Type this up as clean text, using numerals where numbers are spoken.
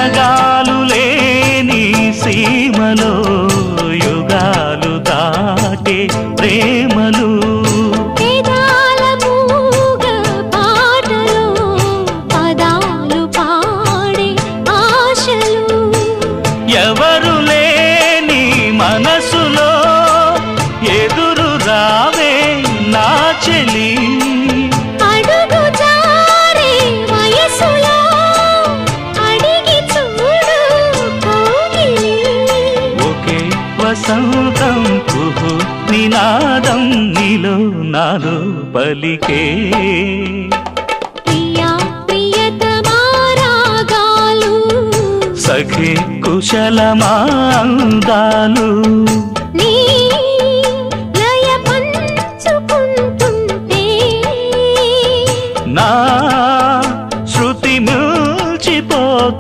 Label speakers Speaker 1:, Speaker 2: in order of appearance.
Speaker 1: సరగాలు లేని సీమలో యుగాలు దాటే ప్రేమలు
Speaker 2: వేదాల మూగ పాటలో పదాలు పాడే ఆశలు
Speaker 1: ఎవరు లేని మనసులో ఎదురు రావే నా చెలి
Speaker 2: అడుగు జారే వయసులో అడిగి చూడు కౌగిలి
Speaker 1: ఒకే వసంతం కుహు నినాదం నీలో నాలో పలికే
Speaker 2: ప్రియా ప్రియతమా రాగాలు
Speaker 1: సఖి కుశలమాందాలు
Speaker 2: నీ